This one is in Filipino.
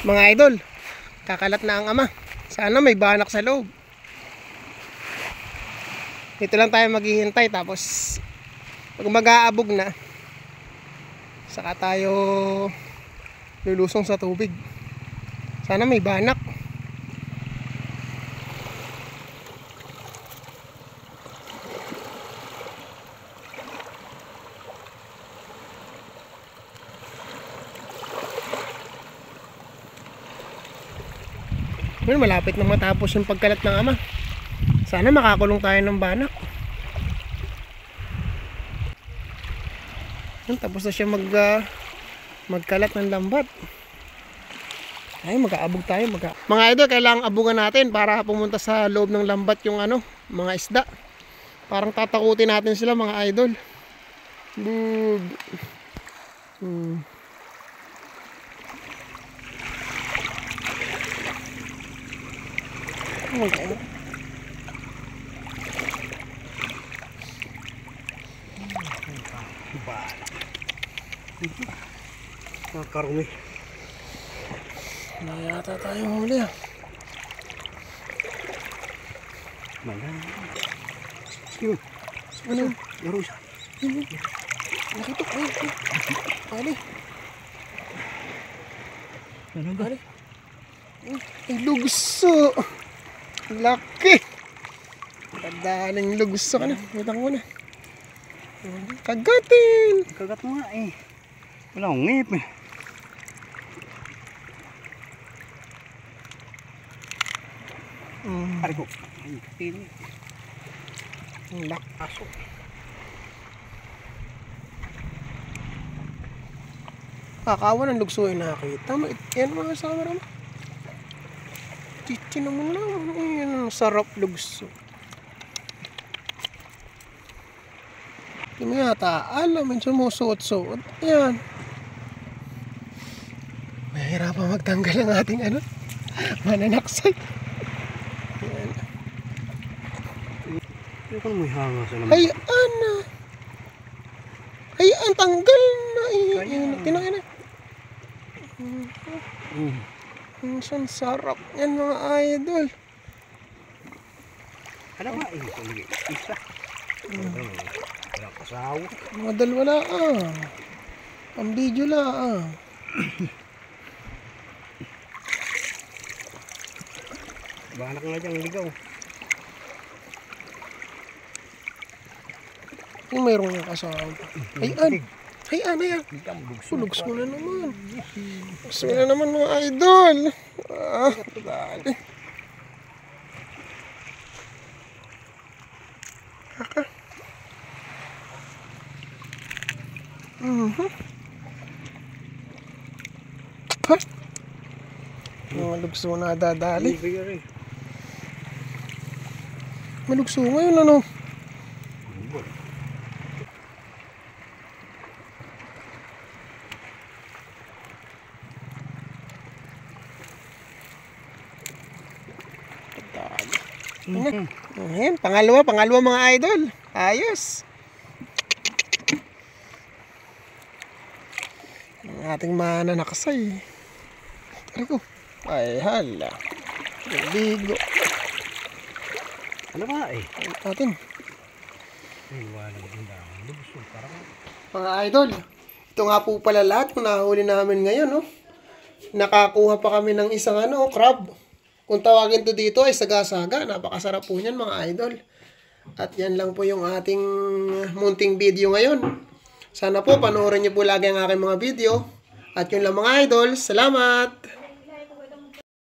Mga idol, kakalat na ang ama. Sana may banak sa loob. Dito lang tayo maghihintay, tapos pag mag-aabog na, saka tayo lulusong sa tubig. Sana may banak. Well, malapit na matapos yung pagkalat ng ama. Sana makakulong tayo ng banak. Tapos na siya magkalat ng lambat. Ay, mag-aabog tayo. Mga idol, kailangang abugan natin para pumunta sa loob ng lambat yung mga isda. Parang tatakutin natin sila, mga idol. Bug. Okay. Nakarumi. Nayata tayong huli ah. Malang. Yun. Ano? Laro siya. Nakitok. Ay. Pali. Ano ba? Pali. Ay, lugso. Laki. Padaling lugso ka na. Mitang mo na. Kagatin. Kagat mo nga eh. Wala akong ngip eh. Pari ko. Ay, pili. Lakaso. Kakawa ng lugso ay nakita. Yan mga sa camera mo. Chichi naman lang. Ayan, ang sarap lugso. Hindi mo yata alam. Yung sumusuot-suot. Ayan. Mahirapan magtanggal ang ating mananaksay. Ayan. Hindi ko na may hanga sa naman. Ay, ana. Ay, ang tanggal na. Tinangin na. Ang sarap yan, mga idol. Ano ba eh? Isa. Wala kasawa. Mga dalawa na ang video na Banak nga dyan, ligaw. Kung mayroon yung kasama. Ayan. Ayan. Lugs mo na naman. Lugs mo na naman, mga idol. Dali. Haka. Ha? Mga lugs mo na dadali. Malugso ngayon Ayan, pangalawa mga idol. Ayos. Ang ating mananaksay. Tari ko. Ay, hala. Bigo. Ano ba eh? Atin. Ay, wala ang dahon. Lubso, parang... Mga idol, ito nga po pala lahat kung nahuli namin ngayon, no? Nakakuha pa kami ng isang crab. Kung tawagin to dito ay saga-saga. Napakasarap po niyan, mga idol. At yan lang po yung ating munting video ngayon. Sana po panoorin niyo po lagi ang aking mga video. At yun lang, mga idol. Salamat!